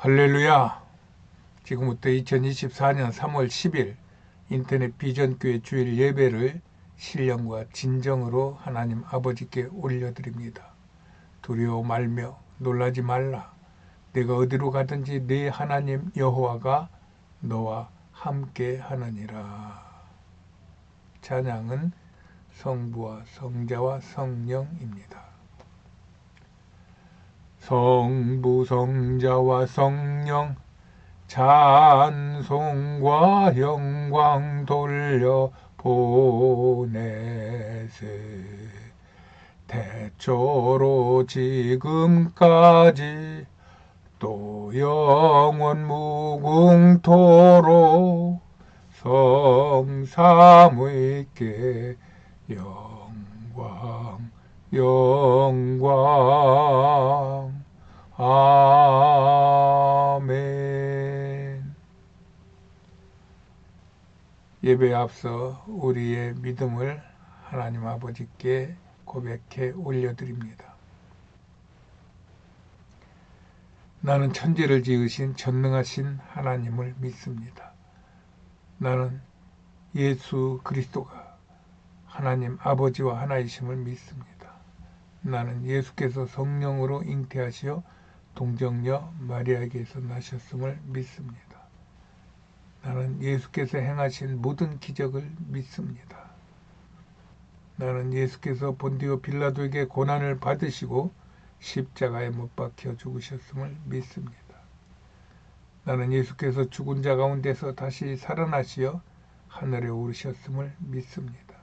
할렐루야! 지금부터 2024년 3월 10일 인터넷 비전교회 주일 예배를 신령과 진정으로 하나님 아버지께 올려드립니다. 두려워 말며 놀라지 말라. 내가 어디로 가든지 네 하나님 여호와가 너와 함께 하느니라. 찬양은 성부와 성자와 성령입니다. 성부 성자와 성령 찬송과 영광 돌려 보내세. 태초로 지금까지 또 영원 무궁토록 성삼위께 영광 영광 아멘. 예배에 앞서 우리의 믿음을 하나님 아버지께 고백해 올려드립니다. 나는 천지를 지으신 전능하신 하나님을 믿습니다. 나는 예수 그리스도가 하나님 아버지와 하나이심을 믿습니다. 나는 예수께서 성령으로 잉태하시어 동정녀 마리아에게서 나셨음을 믿습니다. 나는 예수께서 행하신 모든 기적을 믿습니다. 나는 예수께서 본디오 빌라도에게 고난을 받으시고 십자가에 못 박혀 죽으셨음을 믿습니다. 나는 예수께서 죽은 자 가운데서 다시 살아나시어 하늘에 오르셨음을 믿습니다.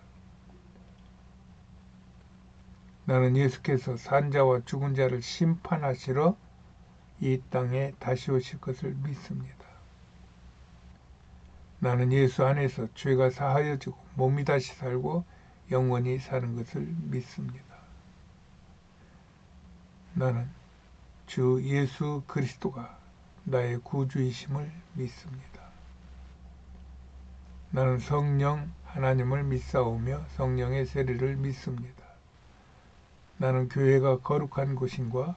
나는 예수께서 산자와 죽은 자를 심판하시러 이 땅에 다시 오실 것을 믿습니다. 나는 예수 안에서 죄가 사하여지고 몸이 다시 살고 영원히 사는 것을 믿습니다. 나는 주 예수 그리스도가 나의 구주이심을 믿습니다. 나는 성령 하나님을 믿사오며 성령의 세례를 믿습니다. 나는 교회가 거룩한 곳인과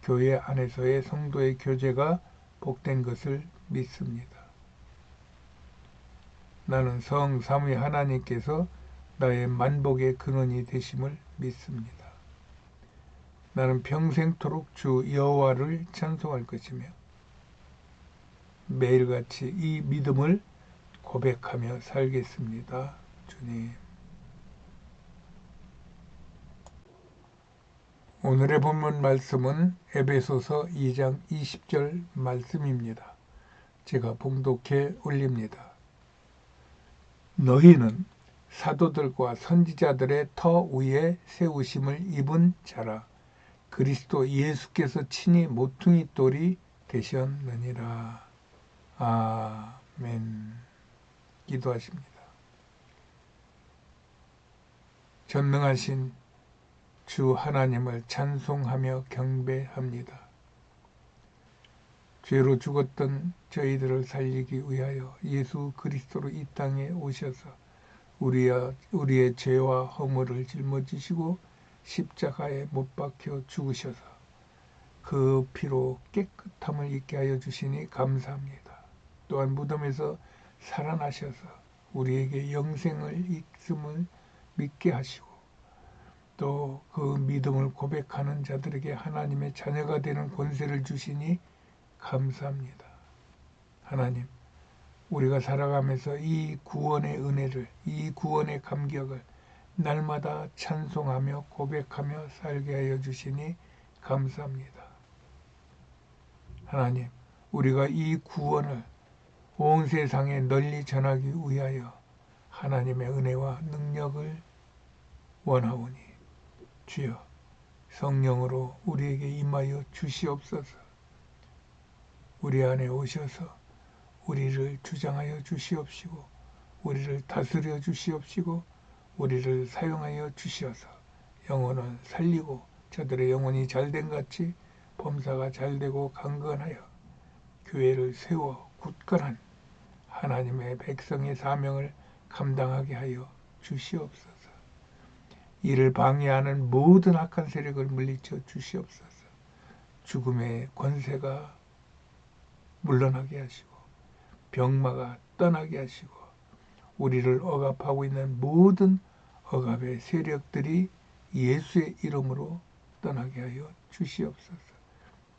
교회 안에서의 성도의 교제가 복된 것을 믿습니다. 나는 성삼위 하나님께서 나의 만복의 근원이 되심을 믿습니다. 나는 평생토록 주 여호와를 찬송할 것이며 매일같이 이 믿음을 고백하며 살겠습니다. 주님. 오늘의 본문 말씀은 에베소서 2장 20절 말씀입니다. 제가 봉독해 올립니다. 너희는 사도들과 선지자들의 터 위에 세우심을 입은 자라. 그리스도 예수께서 친히 모퉁이 돌이 되셨느니라. 아멘. 기도하십니다. 전능하신 주 하나님을 찬송하며 경배합니다. 죄로 죽었던 저희들을 살리기 위하여 예수 그리스도로 이 땅에 오셔서 우리의 죄와 허물을 짊어지시고 십자가에 못 박혀 죽으셔서 그 피로 깨끗함을 있게 하여 주시니 감사합니다. 또한 무덤에서 살아나셔서 우리에게 영생을 있음을 믿게 하시고 또 그 믿음을 고백하는 자들에게 하나님의 자녀가 되는 권세를 주시니 감사합니다. 하나님, 우리가 살아가면서 이 구원의 은혜를, 이 구원의 감격을 날마다 찬송하며 고백하며 살게 하여 주시니 감사합니다. 하나님, 우리가 이 구원을 온 세상에 널리 전하기 위하여 하나님의 은혜와 능력을 원하오니 주여 성령으로 우리에게 임하여 주시옵소서. 우리 안에 오셔서 우리를 주장하여 주시옵시고 우리를 다스려 주시옵시고 우리를 사용하여 주시어서 영혼을 살리고 저들의 영혼이 잘된 같이 범사가 잘되고 강건하여 교회를 세워 굳건한 하나님의 백성의 사명을 감당하게 하여 주시옵소서. 이를 방해하는 모든 악한 세력을 물리쳐 주시옵소서. 죽음의 권세가 물러나게 하시고 병마가 떠나게 하시고 우리를 억압하고 있는 모든 억압의 세력들이 예수의 이름으로 떠나게 하여 주시옵소서.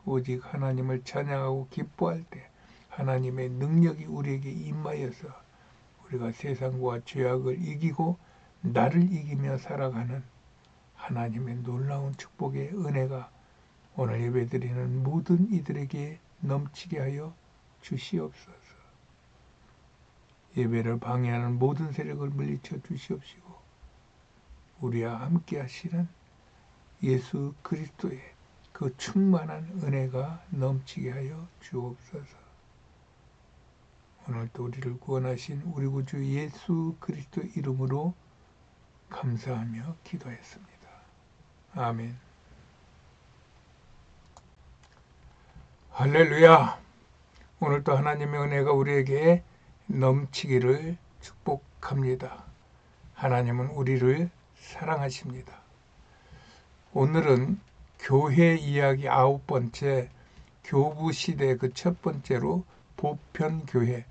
오직 하나님을 찬양하고 기뻐할 때 하나님의 능력이 우리에게 임하여서 우리가 세상과 죄악을 이기고 나를 이기며 살아가는 하나님의 놀라운 축복의 은혜가 오늘 예배드리는 모든 이들에게 넘치게 하여 주시옵소서. 예배를 방해하는 모든 세력을 물리쳐 주시옵시고 우리와 함께 하시는 예수 그리스도의 그 충만한 은혜가 넘치게 하여 주옵소서. 오늘도 우리를 구원하신 우리 구주 예수 그리스도 이름으로 감사하며 기도했습니다. 아멘. 할렐루야. 오늘도 하나님의 은혜가 우리에게 넘치기를 축복합니다. 하나님은 우리를 사랑하십니다. 오늘은 교회 이야기 9번째, 교부 시대 그 첫 번째로 보편교회,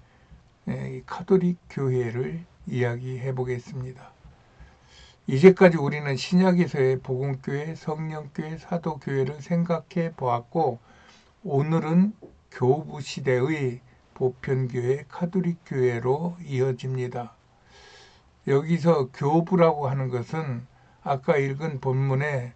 카톨릭 교회를 이야기해 보겠습니다. 이제까지 우리는 신약에서의 복음교회, 성령교회, 사도교회를 생각해 보았고 오늘은 교부 시대의 보편교회, 카톨릭 교회로 이어집니다. 여기서 교부라고 하는 것은 아까 읽은 본문에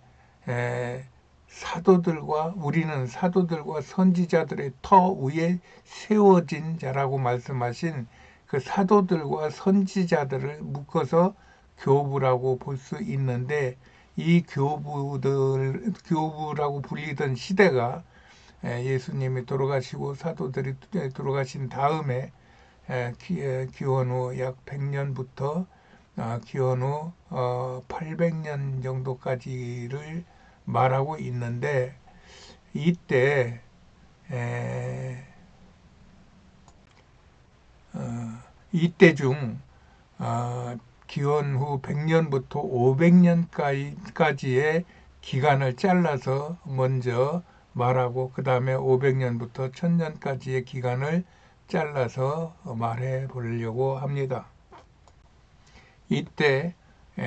우리는 사도들과 선지자들의 터 위에 세워진 자라고 말씀하신 그 사도들과 선지자들을 묶어서 교부라고 볼 수 있는데 이 교부라고 불리던 시대가 예수님이 돌아가시고 사도들이 돌아가신 다음에 기원 후 약 100년부터 기원 후 800년 정도까지를 말하고 있는데 이때 중 기원 후 100년부터 500년까지의 기간을 잘라서 먼저 말하고 그 다음에 500년부터 1000년까지의 기간을 잘라서 말해 보려고 합니다. 이때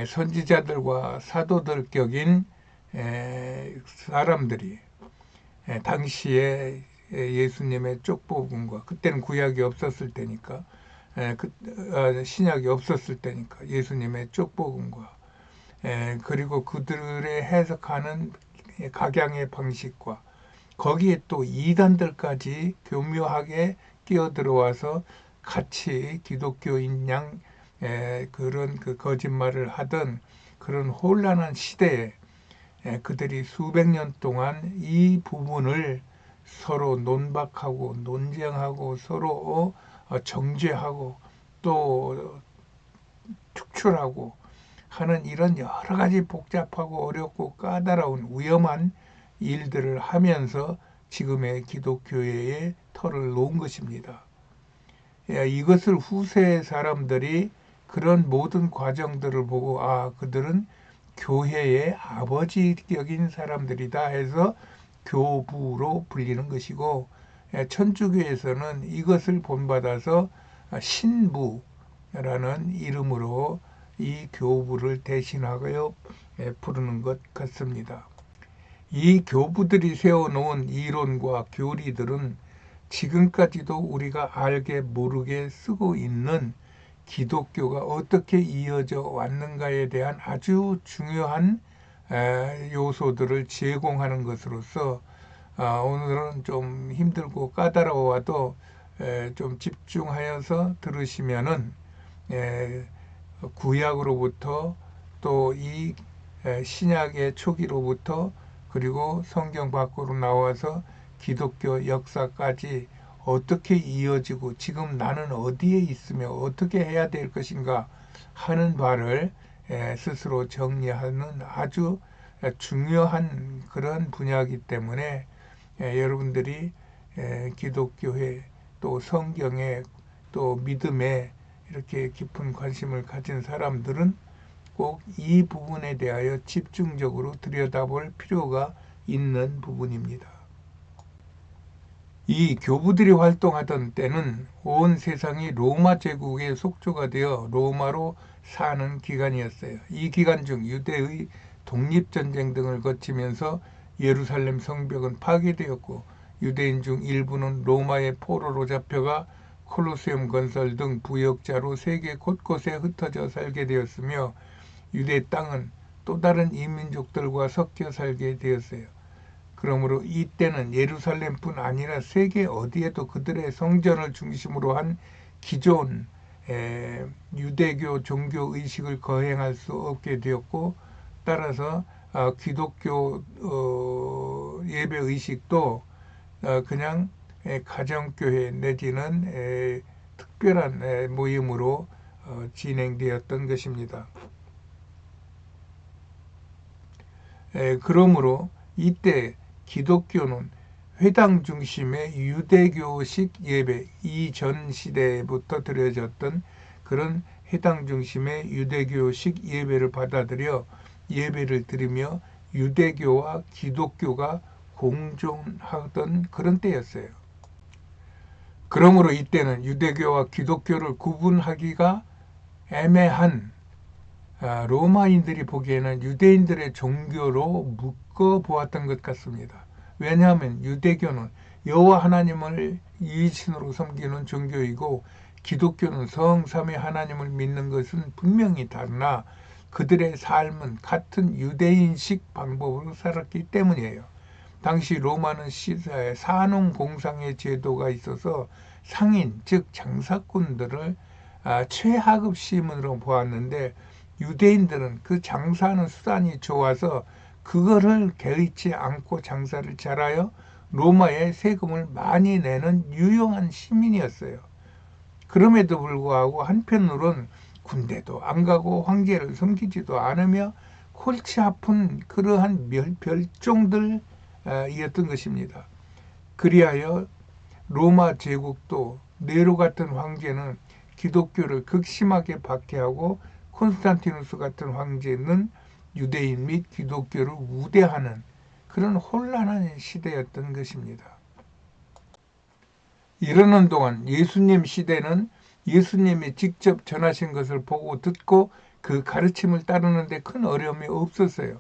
선지자들과 사도들 격인 사람들이 당시에 예수님의 쪽복음과 그때는 구약이 없었을 때니까 신약이 없었을 때니까 예수님의 쪽복음과 그리고 그들의 해석하는 각양의 방식과 거기에 또 이단들까지 교묘하게 끼어들어와서 같이 기독교인 양 그런 그 거짓말을 하던 그런 혼란한 시대에 그들이 수백 년 동안 이 부분을 서로 논박하고 논쟁하고 서로 정죄하고 또 축출하고 하는 이런 여러 가지 복잡하고 어렵고 까다로운 위험한 일들을 하면서 지금의 기독교회의 털을 놓은 것입니다. 이것을 후세 사람들이 그런 모든 과정들을 보고 그들은 교회의 아버지격인 사람들이다 해서 교부로 불리는 것이고 천주교에서는 이것을 본받아서 신부라는 이름으로 이 교부를 대신하여 부르는 것 같습니다. 이 교부들이 세워놓은 이론과 교리들은 지금까지도 우리가 알게 모르게 쓰고 있는 기독교가 어떻게 이어져 왔는가에 대한 아주 중요한 요소들을 제공하는 것으로서 오늘은 좀 힘들고 까다로워도 좀 집중하여서 들으시면은 구약으로부터 또 이 신약의 초기로부터 그리고 성경 밖으로 나와서 기독교 역사까지 어떻게 이어지고 지금 나는 어디에 있으며 어떻게 해야 될 것인가 하는 바를 스스로 정리하는 아주 중요한 그런 분야이기 때문에 여러분들이 기독교에 또 성경에 또 믿음에 이렇게 깊은 관심을 가진 사람들은 꼭 이 부분에 대하여 집중적으로 들여다볼 필요가 있는 부분입니다. 이 교부들이 활동하던 때는 온 세상이 로마 제국의 속주가 되어 로마로 사는 기간이었어요. 이 기간 중 유대의 독립전쟁 등을 거치면서 예루살렘 성벽은 파괴되었고 유대인 중 일부는 로마의 포로로 잡혀가 콜로세움 건설 등 부역자로 세계 곳곳에 흩어져 살게 되었으며 유대 땅은 또 다른 이민족들과 섞여 살게 되었어요. 그러므로 이때는 예루살렘뿐 아니라 세계 어디에도 그들의 성전을 중심으로 한 기존 유대교 종교 의식을 거행할 수 없게 되었고 따라서 기독교 예배 의식도 그냥 가정교회 내지는 특별한 모임으로 진행되었던 것입니다. 그러므로 이때 기독교는 회당 중심의 유대교식 예배, 이전 시대부터 드려졌던 그런 회당 중심의 유대교식 예배를 받아들여 예배를 드리며 유대교와 기독교가 공존하던 그런 때였어요. 그러므로 이때는 유대교와 기독교를 구분하기가 애매한 로마인들이 보기에는 유대인들의 종교로 묶어보았던 것 같습니다. 왜냐하면 유대교는 여호와 하나님을 이신으로 섬기는 종교이고 기독교는 성삼위 하나님을 믿는 것은 분명히 다르나 그들의 삶은 같은 유대인식 방법으로 살았기 때문이에요. 당시 로마는 시사에 산업공상의 제도가 있어서 상인, 즉 장사꾼들을 최하급 시민으로 보았는데 유대인들은 그 장사하는 수단이 좋아서 그거를 개의치 않고 장사를 잘하여 로마에 세금을 많이 내는 유용한 시민이었어요. 그럼에도 불구하고 한편으론 군대도 안 가고 황제를 섬기지도 않으며 골치 아픈 그러한 별종들이었던 것입니다. 그리하여 로마 제국도 네로 같은 황제는 기독교를 극심하게 박해하고 콘스탄티누스 같은 황제는 유대인 및 기독교를 우대하는 그런 혼란한 시대였던 것입니다. 이러는 동안 예수님 시대는 예수님이 직접 전하신 것을 보고 듣고 그 가르침을 따르는 데 큰 어려움이 없었어요.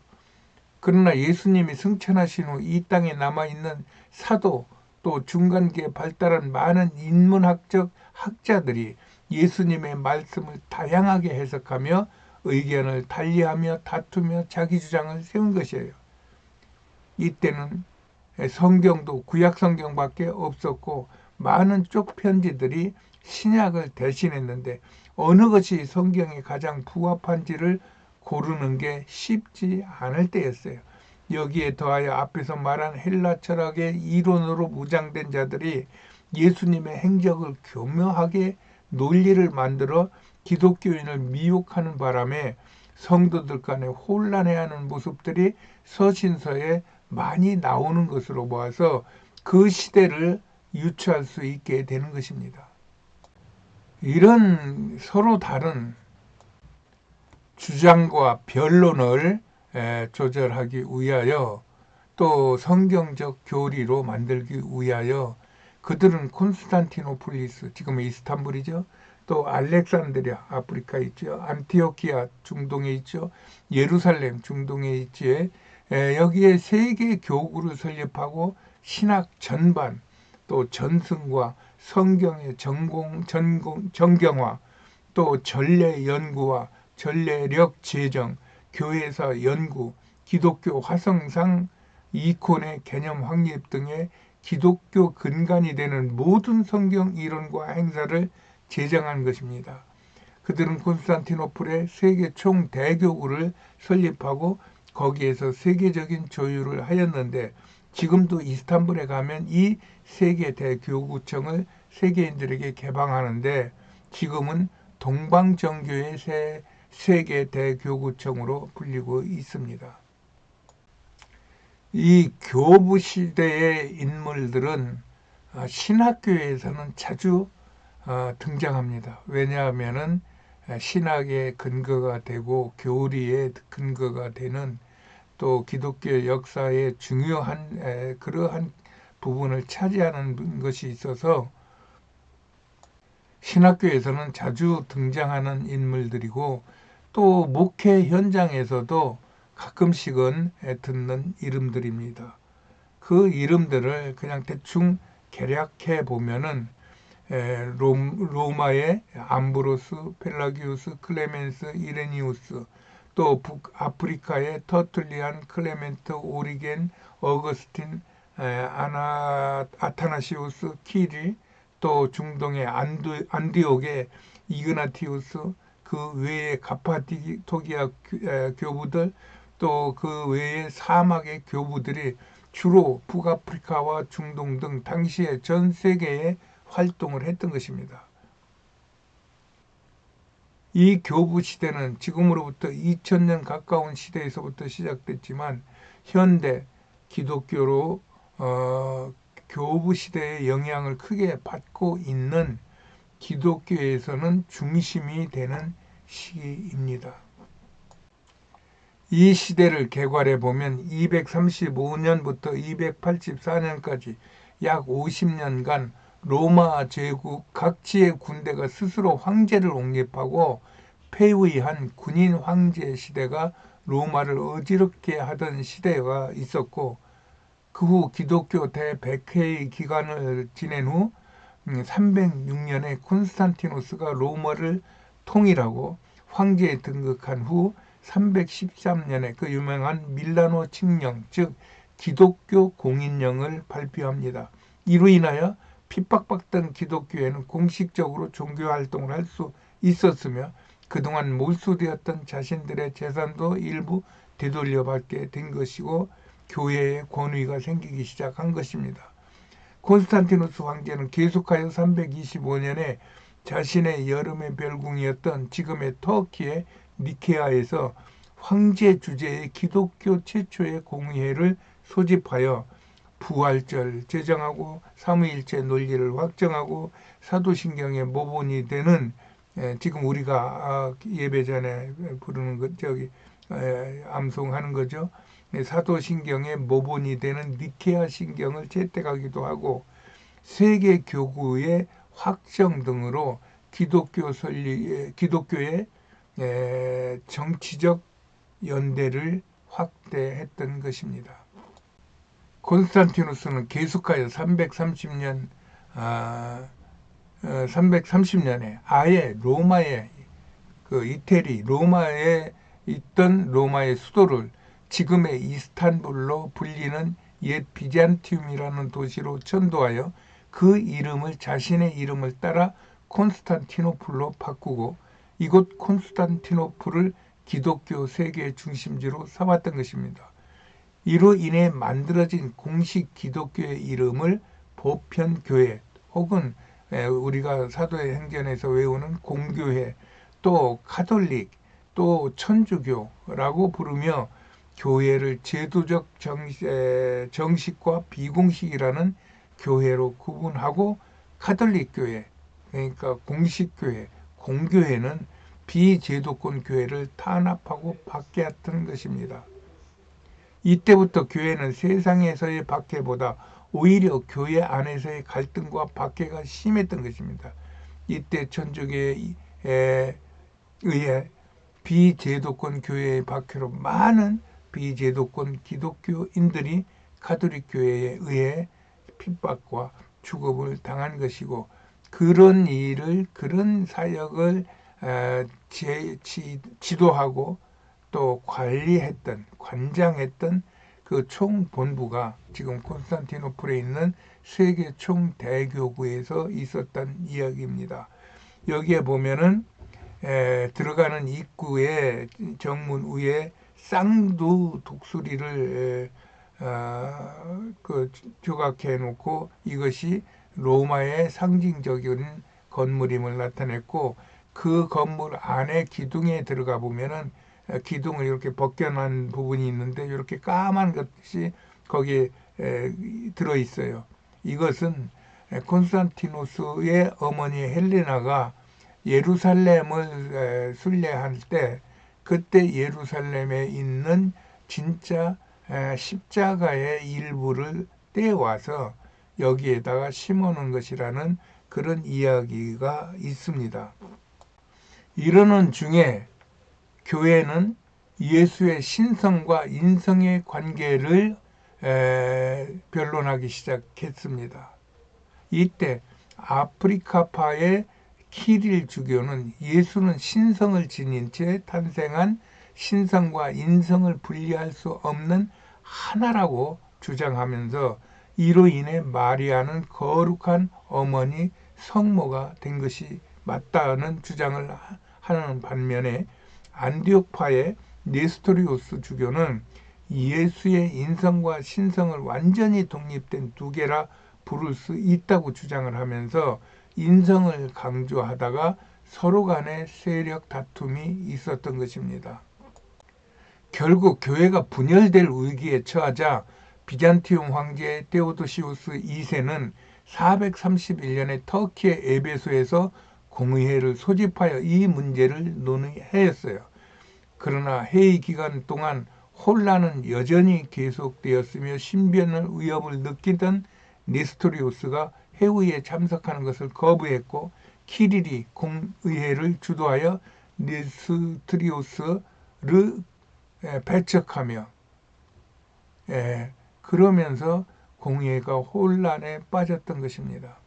그러나 예수님이 승천하신 후 이 땅에 남아있는 사도 또 중간기에 발달한 많은 인문학적 학자들이 예수님의 말씀을 다양하게 해석하며 의견을 달리하며 다투며 자기 주장을 세운 것이에요. 이때는 성경도 구약 성경밖에 없었고 많은 쪽 편지들이 신약을 대신했는데 어느 것이 성경에 가장 부합한지를 고르는 게 쉽지 않을 때였어요. 여기에 더하여 앞에서 말한 헬라 철학의 이론으로 무장된 자들이 예수님의 행적을 교묘하게 논리를 만들어 기독교인을 미혹하는 바람에 성도들 간에 혼란해하는 모습들이 서신서에 많이 나오는 것으로 보아서 그 시대를 유추할 수 있게 되는 것입니다. 이런 서로 다른 주장과 변론을 조절하기 위하여 또 성경적 교리로 만들기 위하여 그들은 콘스탄티노폴리스, 지금 이스탄불이죠. 또 알렉산드리아, 아프리카 있죠. 안티오키아, 중동에 있죠. 예루살렘, 중동에 있지. 여기에 세계 교구를 설립하고 신학 전반, 또 전승과 성경의 정경화, 또 전례 연구와 전례력 제정, 교회사 연구, 기독교 화성상 이콘의 개념 확립 등의 기독교 근간이 되는 모든 성경 이론과 행사를 제정한 것입니다. 그들은 콘스탄티노플의 세계 총대교구를 설립하고 거기에서 세계적인 조율을 하였는데 지금도 이스탄불에 가면 이 세계 대교구청을 세계인들에게 개방하는데 지금은 동방정교의 세계 대교구청으로 불리고 있습니다. 이 교부 시대의 인물들은 신학교에서는 자주 등장합니다. 왜냐하면 신학의 근거가 되고 교리의 근거가 되는 또 기독교 역사의 중요한 그러한 부분을 차지하는 것이 있어서 신학교에서는 자주 등장하는 인물들이고 또 목회 현장에서도 가끔씩은 듣는 이름들입니다. 그 이름들을 그냥 대충 개략해 보면은 로마의 암브로스, 펠라기우스, 클레멘스, 이레니우스, 또 북아프리카의 터툴리안, 클레멘트, 오리겐, 어거스틴, 아타나시우스, 키리, 또 중동의 안디옥의 이그나티우스, 그 외의 가파도기아 교부들, 또 그 외의 사막의 교부들이 주로 북아프리카와 중동 등 당시에 전 세계에 활동을 했던 것입니다. 이 교부 시대는 지금으로부터 2000년 가까운 시대에서부터 시작됐지만 현대 기독교로 교부 시대의 영향을 크게 받고 있는 기독교에서는 중심이 되는 시기입니다. 이 시대를 개괄해 보면 235년부터 284년까지 약 50년간 로마 제국 각지의 군대가 스스로 황제를 옹립하고 폐위한 군인 황제 시대가 로마를 어지럽게 하던 시대가 있었고, 그 후 기독교 대백회의 기간을 지낸 후 306년에 콘스탄티노스가 로마를 통일하고 황제에 등극한 후 313년에 그 유명한 밀라노 칙령, 즉 기독교 공인령을 발표합니다. 이로 인하여 핍박받던 기독교회는 공식적으로 종교활동을 할 수 있었으며 그동안 몰수되었던 자신들의 재산도 일부 되돌려받게 된 것이고 교회의 권위가 생기기 시작한 것입니다. 콘스탄티누스 황제는 계속하여 325년에 자신의 여름의 별궁이었던 지금의 터키의 니케아에서 황제 주재의 기독교 최초의 공의회를 소집하여 부활절 제정하고 삼위일체 논리를 확정하고 사도신경의 모본이 되는 지금 우리가 예배 전에 부르는 것 암송하는 거죠. 사도신경의 모본이 되는 니케아 신경을 채택하기도 하고 세계 교구의 확정 등으로 기독교의 정치적 연대를 확대했던 것입니다. 콘스탄티누스는 계속하여 330년에 아예 로마의 이태리 로마에 있던 로마의 수도를 지금의 이스탄불로 불리는 옛 비잔티움이라는 도시로 천도하여 그 이름을 자신의 이름을 따라 콘스탄티노플로 바꾸고 이곳 콘스탄티노플을 기독교 세계의 중심지로 삼았던 것입니다. 이로 인해 만들어진 공식 기독교의 이름을 보편교회 혹은 우리가 사도의 행전에서 외우는 공교회, 또 가톨릭, 또 천주교라고 부르며 교회를 제도적 정식과 비공식이라는 교회로 구분하고 가톨릭 교회, 그러니까 공식 교회, 공교회는 비제도권 교회를 탄압하고 박해했던 것입니다. 이때부터 교회는 세상에서의 박해보다 오히려 교회 안에서의 갈등과 박해가 심했던 것입니다. 이때 천주교에 의해 비제도권 교회의 박해로 많은 비제도권 기독교인들이 가톨릭 교회에 의해 핍박과 추급을 당한 것이고 그런 사역을 지도하고 또 관장했던 그 총본부가 지금 콘스탄티노플에 있는 세계 총대교구에서 있었던 이야기입니다. 여기에 보면은 들어가는 입구에 정문 위에 쌍두 독수리를 조각해 놓고 이것이 로마의 상징적인 건물임을 나타냈고 그 건물 안에 기둥에 들어가 보면은 기둥을 이렇게 벗겨난 부분이 있는데 이렇게 까만 것이 거기에 들어 있어요. 이것은 콘스탄티노스의 어머니 헬레나가 예루살렘을 순례할 때 그때 예루살렘에 있는 진짜 십자가의 일부를 떼와서 여기에다가 심어놓은 것이라는 그런 이야기가 있습니다. 이러는 중에 교회는 예수의 신성과 인성의 관계를 변론하기 시작했습니다. 이때 아프리카파의 키릴 주교는 예수는 신성을 지닌 채 탄생한 신성과 인성을 분리할 수 없는 하나라고 주장하면서 이로 인해 마리아는 거룩한 어머니 성모가 된 것이 맞다는 주장을 하는 반면에 안디옥파의 네스토리우스 주교는 예수의 인성과 신성을 완전히 독립된 두 개라 부를 수 있다고 주장을 하면서 인성을 강조하다가 서로 간에 세력 다툼이 있었던 것입니다. 결국 교회가 분열될 위기에 처하자 비잔티움 황제 테오도시우스 2세는 431년에 터키의 에베소에서 공의회를 소집하여 이 문제를 논의하였어요. 그러나 회의 기간 동안 혼란은 여전히 계속되었으며 신변의 위협을 느끼던 네스토리우스가 회의에 참석하는 것을 거부했고 키릴이 공의회를 주도하여 네스토리우스를 배척하며 그러면서 공의회가 혼란에 빠졌던 것입니다.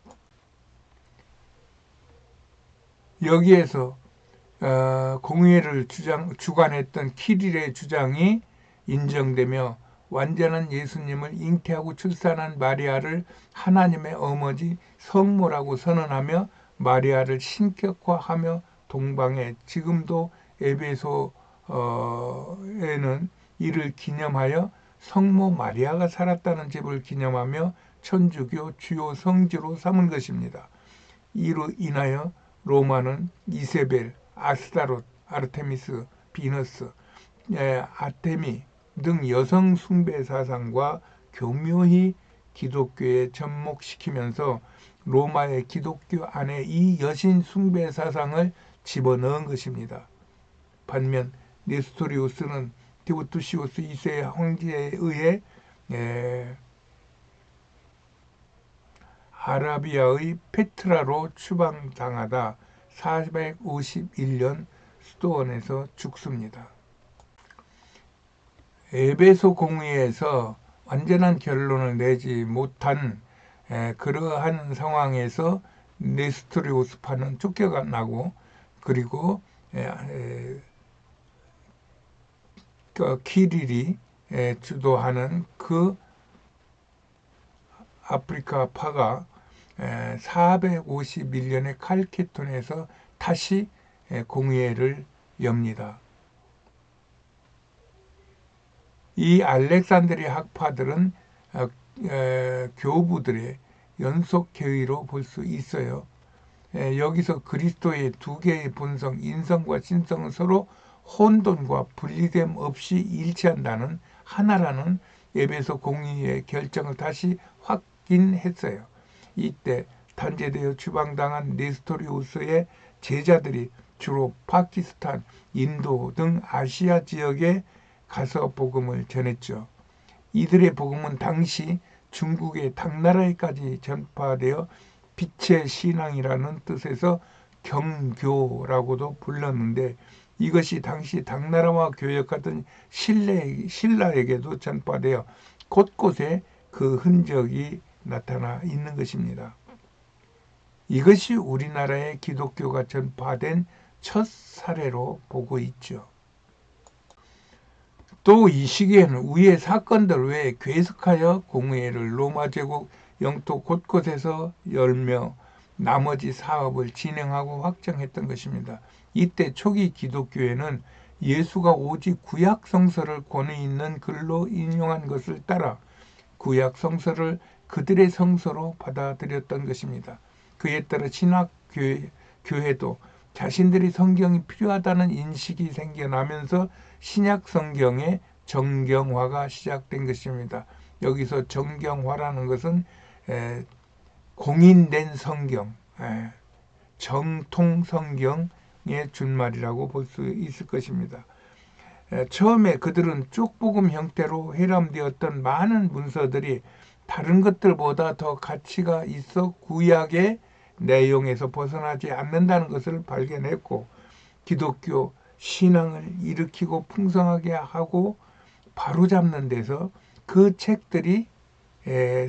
여기에서 공의회를 주관했던 키릴의 주장이 인정되며 완전한 예수님을 잉태하고 출산한 마리아를 하나님의 어머니 성모라고 선언하며 마리아를 신격화하며 동방에 지금도 에베소에는 이를 기념하여 성모 마리아가 살았다는 집을 기념하며 천주교 주요 성지로 삼은 것입니다. 이로 인하여 로마는 이세벨, 아스타롯, 아르테미스, 비너스, 아테미 등 여성 숭배 사상과 교묘히 기독교에 접목시키면서 로마의 기독교 안에 이 여신 숭배 사상을 집어넣은 것입니다. 반면 네스토리우스는 디오도시우스 2세 황제에 의해 아라비아의 페트라로 추방당하다 451년 수도원에서 죽습니다. 에베소 공의회에서 완전한 결론을 내지 못한 그러한 상황에서 네스토리우스파는 쫓겨나고 그리고 키릴이 주도하는 그 아프리카파가 451년에 칼케톤에서 다시 공의회를 엽니다. 이 알렉산드리아 학파들은 교부들의 연속 계의로 볼 수 있어요. 여기서 그리스도의 두 개의 본성, 인성과 신성은 서로 혼돈과 분리됨 없이 일치한다는 하나라는 에베소 공의회의 결정을 다시 확인했어요. 이때 단죄되어 추방당한 네스토리우스의 제자들이 주로 파키스탄, 인도 등 아시아 지역에 가서 복음을 전했죠. 이들의 복음은 당시 중국의 당나라에까지 전파되어 빛의 신앙이라는 뜻에서 경교라고도 불렀는데 이것이 당시 당나라와 교역하던 신라에게도 전파되어 곳곳에 그 흔적이 나타나 있는 것입니다. 이것이 우리나라의 기독교가 전파된 첫 사례로 보고 있죠. 또 이 시기에는 위의 사건들 외에 계속하여 공의회를 로마 제국 영토 곳곳에서 열며 나머지 사업을 진행하고 확장했던 것입니다. 이때 초기 기독교회는 예수가 오직 구약 성서를 권위 있는 글로 인용한 것을 따라 구약 성서를 그들의 성서로 받아들였던 것입니다. 그에 따라 신학 교회도 자신들이 성경이 필요하다는 인식이 생겨나면서 신약 성경의 정경화가 시작된 것입니다. 여기서 정경화라는 것은 공인된 성경, 정통 성경의 준말이라고 볼 수 있을 것입니다. 처음에 그들은 쪽복음 형태로 회람되었던 많은 문서들이 다른 것들보다 더 가치가 있어 구약의 내용에서 벗어나지 않는다는 것을 발견했고, 기독교 신앙을 일으키고 풍성하게 하고 바로잡는 데서 그 책들이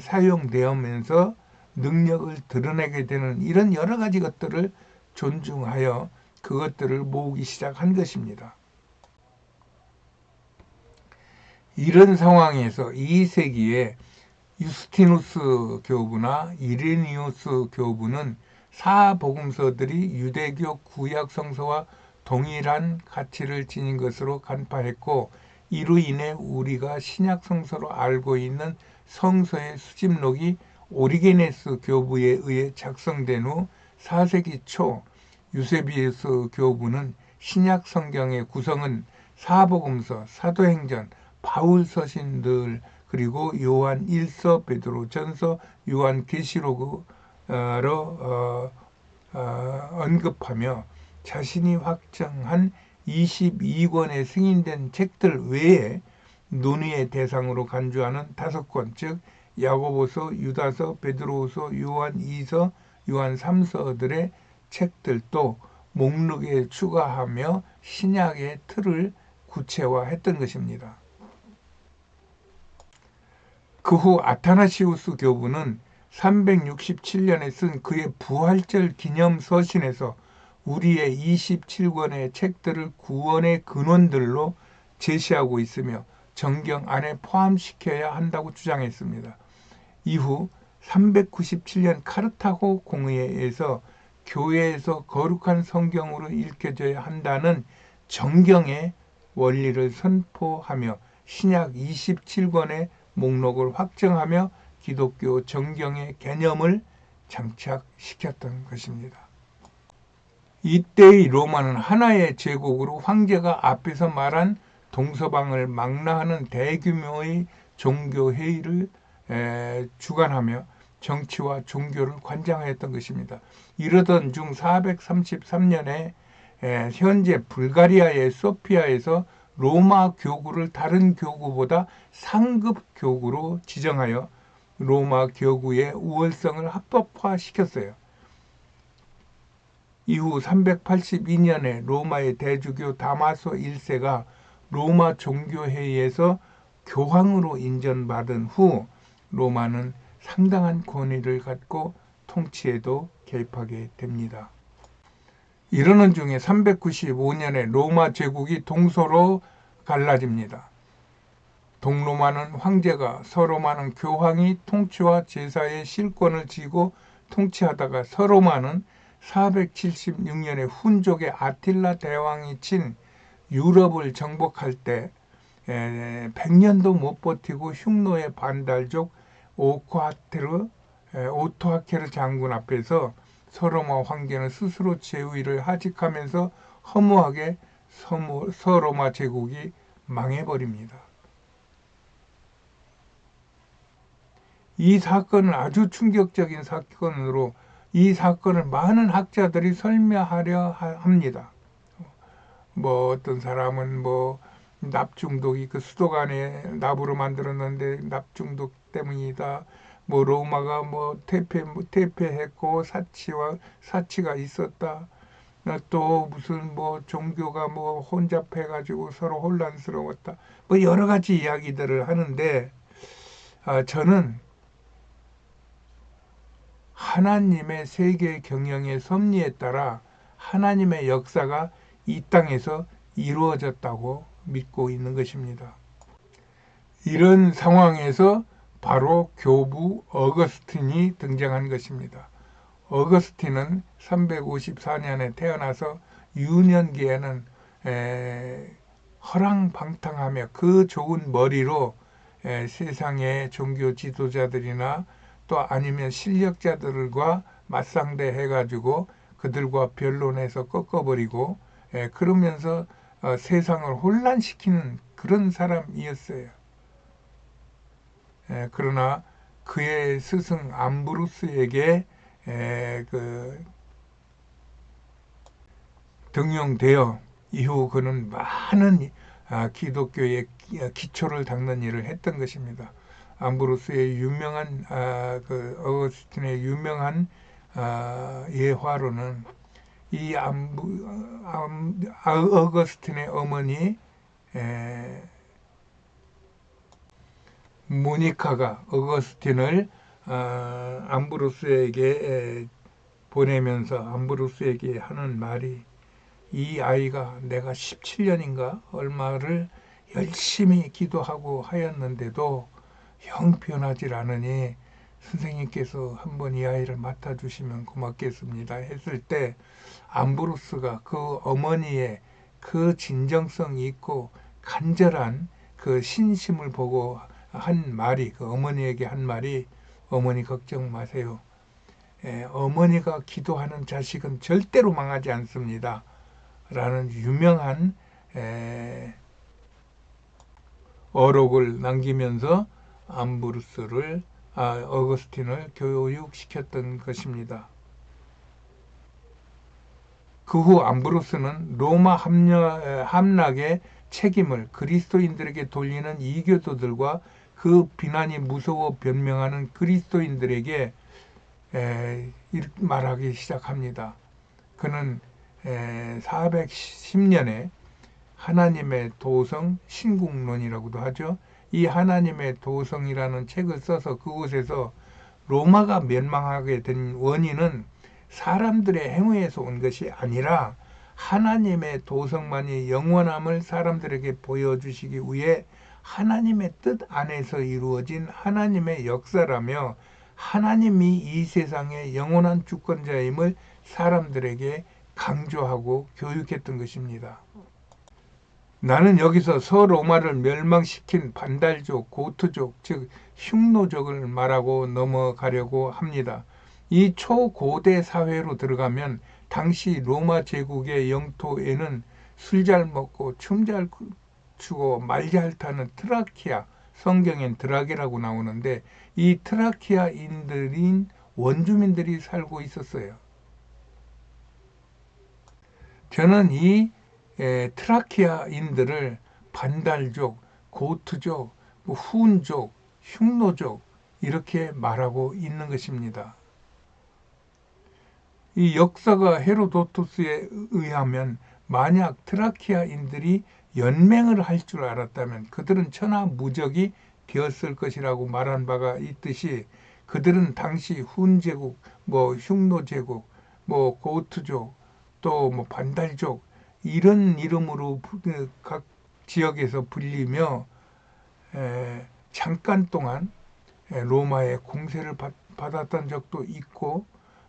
사용되면서 능력을 드러내게 되는 이런 여러 가지 것들을 존중하여 그것들을 모으기 시작한 것입니다. 이런 상황에서 2세기에 유스티누스 교부나 이레니우스 교부는 사복음서들이 유대교 구약 성서와 동일한 가치를 지닌 것으로 간파했고, 이로 인해 우리가 신약 성서로 알고 있는 성서의 수집록이 오리게네스 교부에 의해 작성된 후 4세기 초 유세비우스 교부는 신약 성경의 구성은 사복음서, 사도행전, 바울 서신들, 그리고 요한 1서, 베드로 전서, 요한 계시록으로 언급하며 자신이 확정한 22권의 승인된 책들 외에 논의의 대상으로 간주하는 5권, 즉 야고보서, 유다서, 베드로후서, 요한 2서, 요한 3서들의 책들도 목록에 추가하며 신약의 틀을 구체화했던 것입니다. 그 후 아타나시우스 교부는 367년에 쓴 그의 부활절 기념 서신에서 우리의 27권의 책들을 구원의 근원들로 제시하고 있으며 정경 안에 포함시켜야 한다고 주장했습니다. 이후 397년 카르타고 공의회에서 교회에서 거룩한 성경으로 읽혀져야 한다는 정경의 원리를 선포하며 신약 27권의 목록을 확정하며 기독교 정경의 개념을 장착시켰던 것입니다. 이때의 로마는 하나의 제국으로 황제가 앞에서 말한 동서방을 망라하는 대규모의 종교회의를 주관하며 정치와 종교를 관장하였던 것입니다. 이러던 중 433년에 현재 불가리아의 소피아에서 로마 교구를 다른 교구보다 상급 교구로 지정하여 로마 교구의 우월성을 합법화시켰어요. 이후 382년에 로마의 대주교 다마소 1세가 로마 종교회의에서 교황으로 인정받은 후 로마는 상당한 권위를 갖고 통치에도 개입하게 됩니다. 이러는 중에 395년에 로마 제국이 동서로 갈라집니다. 동로마는 황제가, 서로마는 교황이 통치와 제사의 실권을 쥐고 통치하다가 서로마는 476년에 훈족의 아틸라 대왕이 친 유럽을 정복할 때 100년도 못 버티고 흉노의 반달족 오토하케르 장군 앞에서 서로마 황제는 스스로 제위를 하직하면서 허무하게 서로마 제국이 망해버립니다. 이 사건은 아주 충격적인 사건으로 이 사건을 많은 학자들이 설명하려 합니다. 어떤 사람은 납중독이 그 수도관에 납으로 만들었는데 납중독 때문이다. 로마가 퇴폐했고 사치가 있었다. 또 무슨 종교가 혼잡해가지고 서로 혼란스러웠다. 여러 가지 이야기들을 하는데 저는 하나님의 세계 경영의 섭리에 따라 하나님의 역사가 이 땅에서 이루어졌다고 믿고 있는 것입니다. 이런 상황에서 바로 교부 어거스틴이 등장한 것입니다. 어거스틴은 354년에 태어나서 유년기에는 허랑방탕하며 그 좋은 머리로 세상의 종교 지도자들이나 또 아니면 실력자들과 맞상대 해가지고 그들과 변론해서 꺾어버리고 그러면서 세상을 혼란시키는 그런 사람이었어요. 그러나 그의 스승 암브루스에게 등용되어 이후 그는 많은 기독교의 기초를 닦는 일을 했던 것입니다. 암브로스의 유명한 그 어거스틴의 유명한 예화로는 이 어거스틴의 어머니 모니카가 어거스틴을 암브로스에게 보내면서 암브로스에게 하는 말이, 이 아이가 내가 17년인가 얼마를 열심히 기도하고 하였는데도 영 변하질 않으니 선생님께서 한번 이 아이를 맡아주시면 고맙겠습니다 했을 때, 암브로스가 그 어머니의 그 진정성이 있고 간절한 그 신심을 보고 한 말이, 그 어머니에게 한 말이, 어머니 걱정 마세요. 어머니가 기도하는 자식은 절대로 망하지 않습니다 라는 유명한 어록을 남기면서 어거스틴을 교육시켰던 것입니다. 그 후 암브로스는 로마 함락의 책임을 그리스도인들에게 돌리는 이교도들과 그 비난이 무서워 변명하는 그리스도인들에게 말하기 시작합니다. 그는 410년에 하나님의 도성 신국론이라고도 하죠. 이 하나님의 도성이라는 책을 써서 그곳에서 로마가 멸망하게 된 원인은 사람들의 행위에서 온 것이 아니라 하나님의 도성만이 영원함을 사람들에게 보여주시기 위해 하나님의 뜻 안에서 이루어진 하나님의 역사라며, 하나님이 이 세상의 영원한 주권자임을 사람들에게 강조하고 교육했던 것입니다. 나는 여기서 서로마를 멸망시킨 반달족, 고트족, 즉 흉노족을 말하고 넘어가려고 합니다. 이 초고대 사회로 들어가면 당시 로마 제국의 영토에는 술 잘 먹고 춤 잘 추고 말 잘 타는 트라키아, 성경엔 드라게라고 나오는데, 이 트라키아인들인 원주민들이 살고 있었어요. 저는 이 트라키아인들을 반달족, 고트족, 훈족, 흉노족 이렇게 말하고 있는 것입니다. 이 역사가 헤로도토스에 의하면 만약 트라키아인들이 연맹을 할 줄 알았다면 그들은 천하무적이 되었을 것이라고 말한 바가 있듯이, 그들은 당시 훈제국, 흉노제국, 고트족, 또 반달족 이런 이름으로 각 지역에서 불리며 잠깐 동안 로마의 공세를 받았던 적도 있고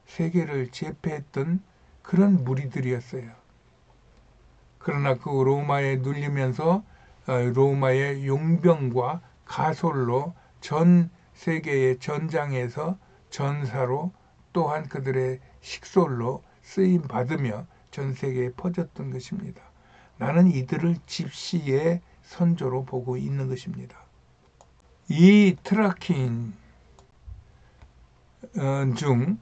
세계를 제패했던 그런 무리들이었어요. 그러나 그 로마에 눌리면서 로마의 용병과 가솔로 전 세계의 전장에서 전사로, 또한 그들의 식솔로 쓰임 받으며 전 세계에 퍼졌던 것입니다. 나는 이들을 집시의 선조로 보고 있는 것입니다. 이 트라키인 중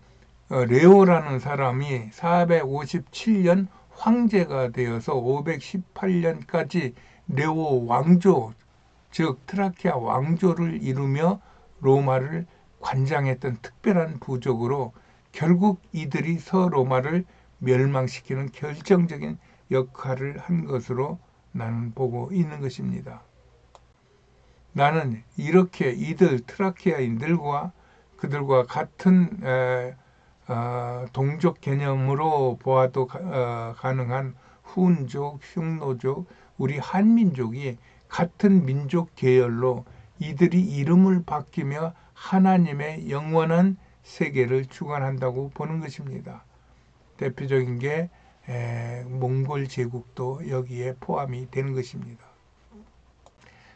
레오라는 사람이 457년 황제가 되어서 518년까지 레오 왕조, 즉 트라키아 왕조를 이루며 로마를 관장했던 특별한 부족으로 결국 이들이 서로마를 멸망시키는 결정적인 역할을 한 것으로 나는 보고 있는 것입니다. 나는 이렇게 이들 트라키아인들과 그들과 같은 동족 개념으로 보아도 가능한 훈족, 흉노족, 우리 한민족이 같은 민족 계열로 이들이 이름을 바뀌며 하나님의 영원한 세계를 주관한다고 보는 것입니다. 대표적인 게 몽골 제국도 여기에 포함이 되는 것입니다.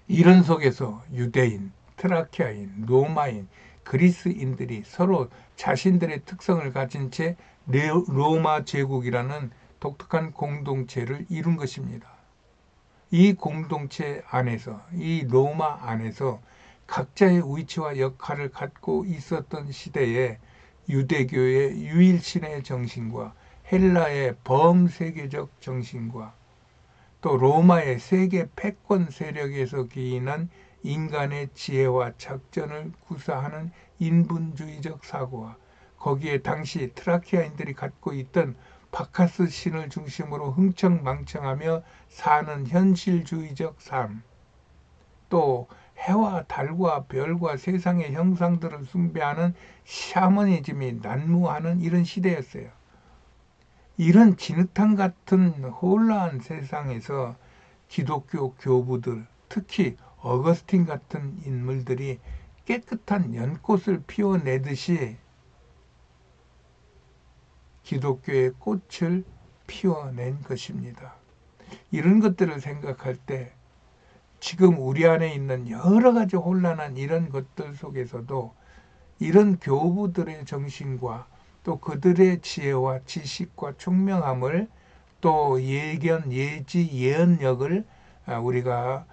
이런 속에서 유대인, 트라키아인, 로마인, 그리스인들이 서로 자신들의 특성을 가진 채 로마 제국이라는 독특한 공동체를 이룬 것입니다. 이 공동체 안에서, 이 로마 안에서 각자의 위치와 역할을 갖고 있었던 시대에 유대교의 유일신의 정신과 헬라의 범세계적 정신과 또 로마의 세계 패권 세력에서 기인한 인간의 지혜와 작전을 구사하는 인본주의적 사고와 거기에 당시 트라키아인들이 갖고 있던 바카스 신을 중심으로 흥청망청하며 사는 현실주의적 삶, 또 해와 달과 별과 세상의 형상들을 숭배하는 샤머니즘이 난무하는 이런 시대였어요. 이런 진흙탕 같은 혼란한 세상에서 기독교 교부들, 특히 어거스틴 같은 인물들이 깨끗한 연꽃을 피워내듯이 기독교의 꽃을 피워낸 것입니다. 이런 것들을 생각할 때 지금 우리 안에 있는 여러 가지 혼란한 이런 것들 속에서도 이런 교부들의 정신과 또 그들의 지혜와 지식과 총명함을 또 예견, 예지, 예언력을 우리가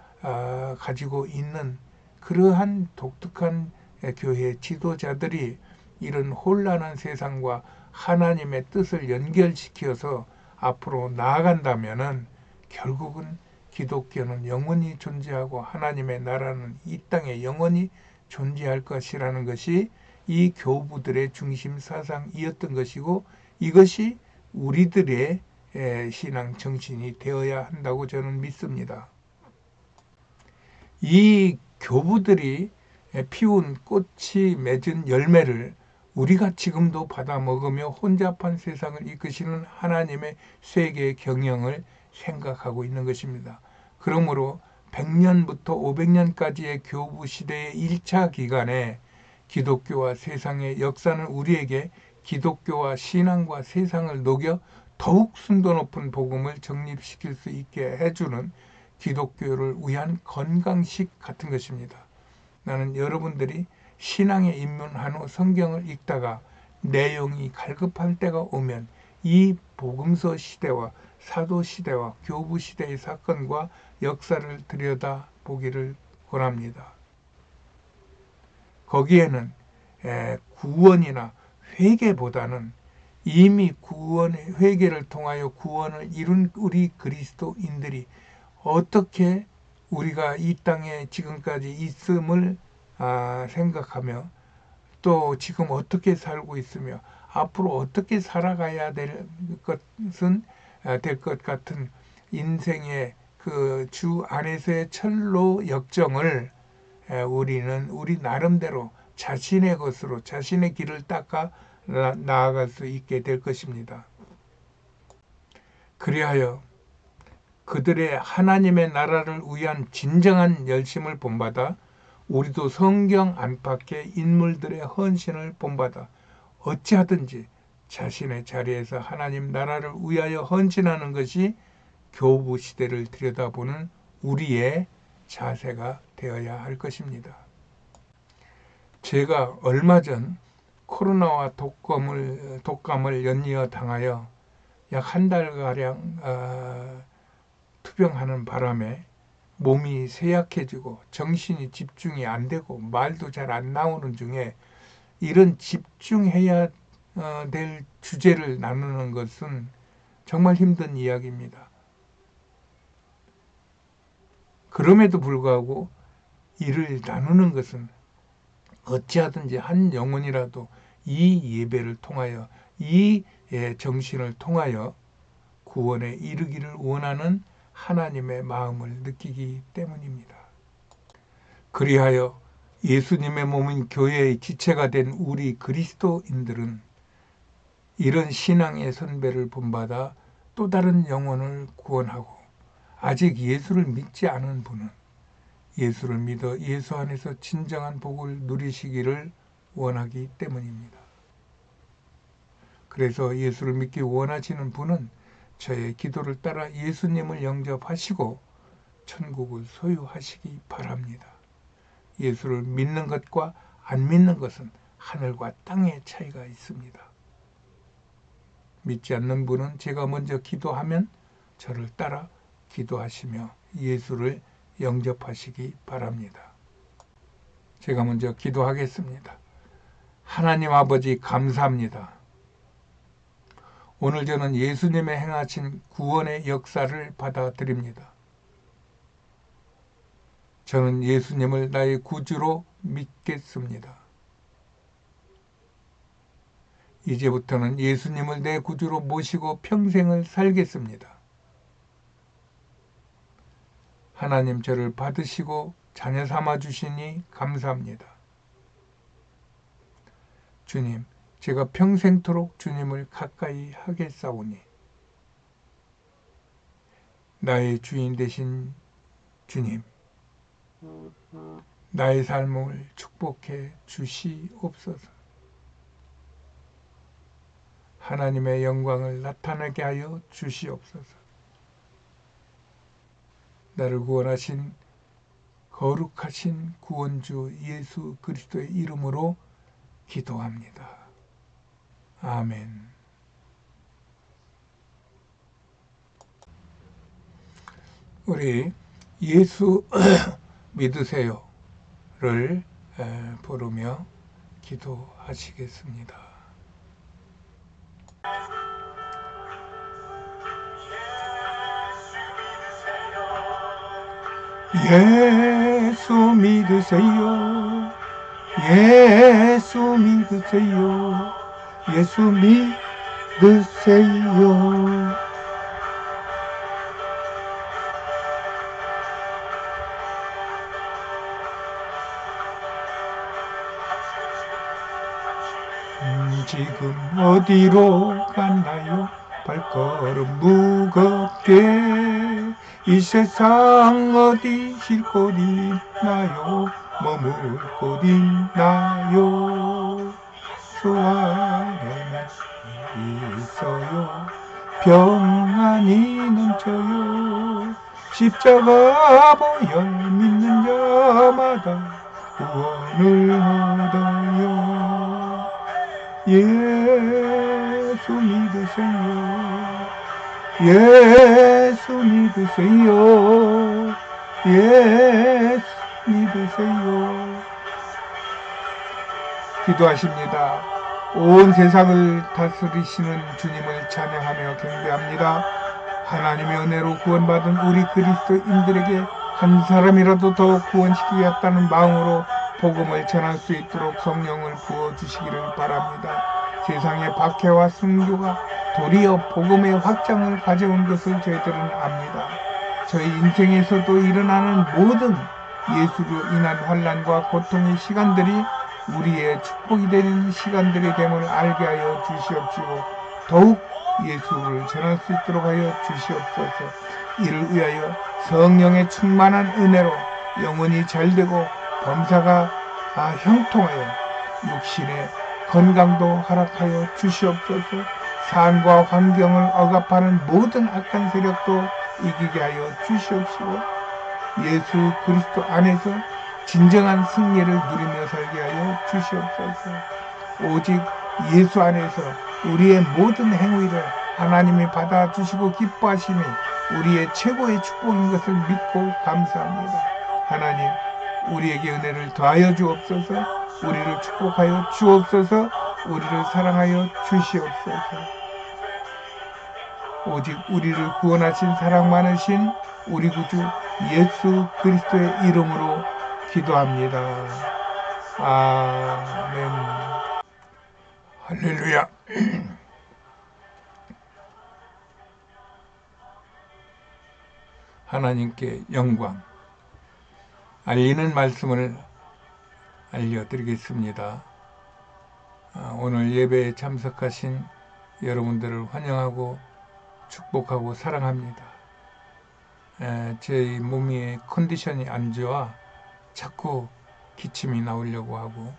가지고 있는 그러한 독특한 교회 지도자들이 이런 혼란한 세상과 하나님의 뜻을 연결시켜서 앞으로 나아간다면은 결국은 기독교는 영원히 존재하고 하나님의 나라는 이 땅에 영원히 존재할 것이라는 것이 이 교부들의 중심 사상이었던 것이고 이것이 우리들의 신앙 정신이 되어야 한다고 저는 믿습니다. 이 교부들이 피운 꽃이 맺은 열매를 우리가 지금도 받아 먹으며 혼잡한 세상을 이끄시는 하나님의 세계 경영을 생각하고 있는 것입니다. 그러므로 100년부터 500년까지의 교부 시대의 1차 기간에 기독교와 세상의 역사는 우리에게 기독교와 신앙과 세상을 녹여 더욱 순도 높은 복음을 정립시킬 수 있게 해주는 기독교를 위한 건강식 같은 것입니다. 나는 여러분들이 신앙에 입문한 후 성경을 읽다가 내용이 갈급할 때가 오면 이 복음서 시대와 사도 시대와 교부 시대의 사건과 역사를 들여다 보기를 권합니다. 거기에는 구원이나 회개보다는 이미 구원의 회개를 통하여 구원을 이룬 우리 그리스도인들이 어떻게 우리가 이 땅에 지금까지 있음을 생각하며 또 지금 어떻게 살고 있으며 앞으로 어떻게 살아가야 될 것은 될 것 같은 인생의 그 주 안에서의 철로 역정을 우리는 우리 나름대로 자신의 것으로 자신의 길을 닦아 나아갈 수 있게 될 것입니다. 그리하여 그들의 하나님의 나라를 위한 진정한 열심을 본받아 우리도 성경 안팎의 인물들의 헌신을 본받아 어찌하든지 자신의 자리에서 하나님 나라를 위하여 헌신하는 것이 교부 시대를 들여다보는 우리의 자세가 되어야 할 것입니다. 제가 얼마 전 코로나와 독감을 연이어 당하여 약 한 달가량 투병하는 바람에 몸이 쇠약해지고 정신이 집중이 안 되고 말도 잘 안 나오는 중에 이런 집중해야 될 주제를 나누는 것은 정말 힘든 이야기입니다. 그럼에도 불구하고 이를 나누는 것은 어찌하든지 한 영혼이라도 이 예배를 통하여 이 정신을 통하여 구원에 이르기를 원하는 하나님의 마음을 느끼기 때문입니다. 그리하여 예수님의 몸인 교회의 지체가 된 우리 그리스도인들은 이런 신앙의 선배를 본받아 또 다른 영혼을 구원하고 아직 예수를 믿지 않은 분은 예수를 믿어 예수 안에서 진정한 복을 누리시기를 원하기 때문입니다. 그래서 예수를 믿기 원하시는 분은 저의 기도를 따라 예수님을 영접하시고 천국을 소유하시기 바랍니다. 예수를 믿는 것과 안 믿는 것은 하늘과 땅의 차이가 있습니다. 믿지 않는 분은 제가 먼저 기도하면 저를 따라 기도하시며 예수를 영접하시기 바랍니다. 제가 먼저 기도하겠습니다. 하나님 아버지 감사합니다. 오늘 저는 예수님의 행하신 구원의 역사를 받아들입니다. 저는 예수님을 나의 구주로 믿겠습니다. 이제부터는 예수님을 내 구주로 모시고 평생을 살겠습니다. 하나님 저를 받으시고 자녀 삼아 주시니 감사합니다. 주님, 제가 평생토록 주님을 가까이 하겠사오니 나의 주인 되신 주님, 나의 삶을 축복해 주시옵소서. 하나님의 영광을 나타나게 하여 주시옵소서. 나를 구원하신 거룩하신 구원주 예수 그리스도의 이름으로 기도합니다. 아멘. 우리 예수 믿으세요를 부르며 기도하시겠습니다. 예수 믿으세요. 예수 믿으세요. 예수 믿으세요. 지금 어디로 갔나요? 발걸음 무겁게 이 세상 어디 쉴 곳 있나요? 머물 곳 있나요? 주 안에는 있어요. 평안이 넘쳐요. 십자가 보혈 믿는 자마다 구원을 얻어요. 예수 믿으세요. 예수 믿으세요. 예수 믿으세요. 기도하십니다. 온 세상을 다스리시는 주님을 찬양하며 경배합니다. 하나님의 은혜로 구원받은 우리 그리스도인들에게 한 사람이라도 더 구원시키겠다는 마음으로 복음을 전할 수 있도록 성령을 부어주시기를 바랍니다. 세상의 박해와 순교가 도리어 복음의 확장을 가져온 것을 저희들은 압니다. 저희 인생에서도 일어나는 모든 예수로 인한 환난과 고통의 시간들이 우리의 축복이 되는 시간들이 됨을 알게 하여 주시옵시고 더욱 예수를 전할 수 있도록 하여 주시옵소서. 이를 위하여 성령의 충만한 은혜로 영혼이 잘되고 범사가 형통하여 육신의 건강도 허락하여 주시옵소서. 삶과 환경을 억압하는 모든 악한 세력도 이기게 하여 주시옵시고 예수 그리스도 안에서 진정한 승리를 누리며 살게 하여 주시옵소서. 오직 예수 안에서 우리의 모든 행위를 하나님이 받아주시고 기뻐하심이 우리의 최고의 축복인 것을 믿고 감사합니다. 하나님, 우리에게 은혜를 더하여 주옵소서. 우리를 축복하여 주옵소서. 우리를 사랑하여 주시옵소서. 오직 우리를 구원하신 사랑 많으신 우리 구주 예수 그리스도의 이름으로 기도합니다. 아멘. 할렐루야. 하나님께 영광. 알리는 말씀을 알려드리겠습니다. 오늘 예배에 참석하신 여러분들을 환영하고 축복하고 사랑합니다. 제 몸의 컨디션이 안 좋아 자꾸 기침이 나오려고 하고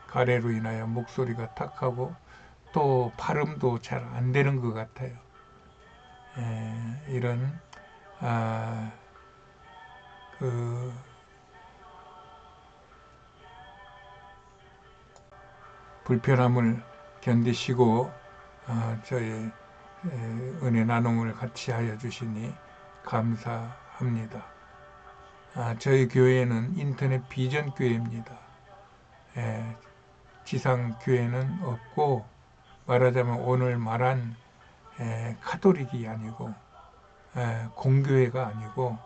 가래로 인하여 목소리가 탁하고 또 발음도 잘 안 되는 것 같아요. 이런 불편함을 견디시고 저의 은혜 나눔을 같이 하여 주시니 감사합니다. 저희 교회는 인터넷 비전 교회입니다. 지상 교회는 없고 말하자면 오늘 말한 카톨릭이 아니고 공교회가 아니고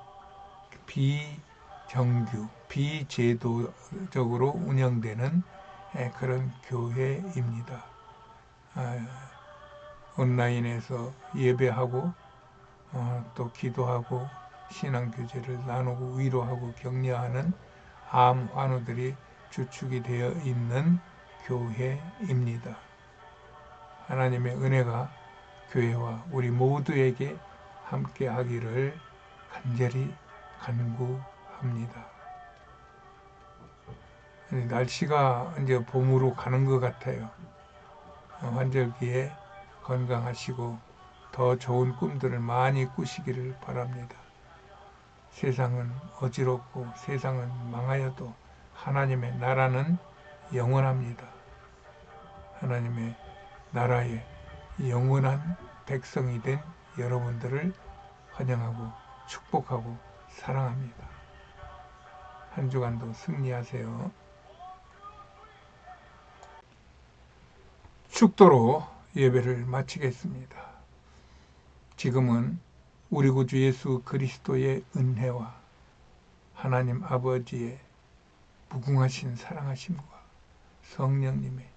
정규, 비제도적으로 운영되는 그런 교회입니다. 온라인에서 예배하고 또 기도하고 신앙교제를 나누고 위로하고 격려하는 암 환우들이 주축이 되어 있는 교회입니다. 하나님의 은혜가 교회와 우리 모두에게 함께 하기를 간절히 간구합니다. 날씨가 이제 봄으로 가는 것 같아요. 환절기에 건강하시고 더 좋은 꿈들을 많이 꾸시기를 바랍니다. 세상은 어지럽고 세상은 망하여도 하나님의 나라는 영원합니다. 하나님의 나라의 영원한 백성이 된 여러분들을 환영하고 축복하고 사랑합니다. 한 주간도 승리하세요. 축도로 예배를 마치겠습니다. 지금은 우리 구주 예수 그리스도의 은혜와 하나님 아버지의 무궁하신 사랑하심과 성령님의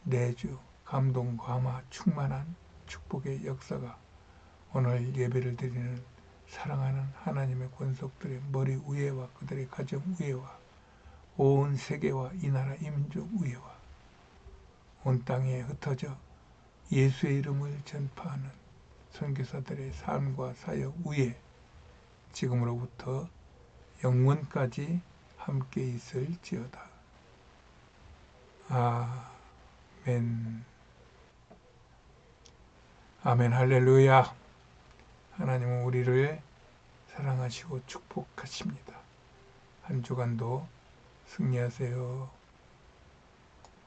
내주 감동 감화 충만한 축복의 역사가 오늘 예배를 드리는 사랑하는 하나님의 권속들의 머리 위에와 그들의 가정 위에와 온 세계와 이 나라 이 민족 위에와 온 땅에 흩어져 예수의 이름을 전파하는 선교사들의 삶과 사역 위에 지금으로부터 영원까지 함께 있을지어다. 아멘. 아멘. 할렐루야. 하나님은 우리를 사랑하시고 축복하십니다. 한 주간도 승리하세요.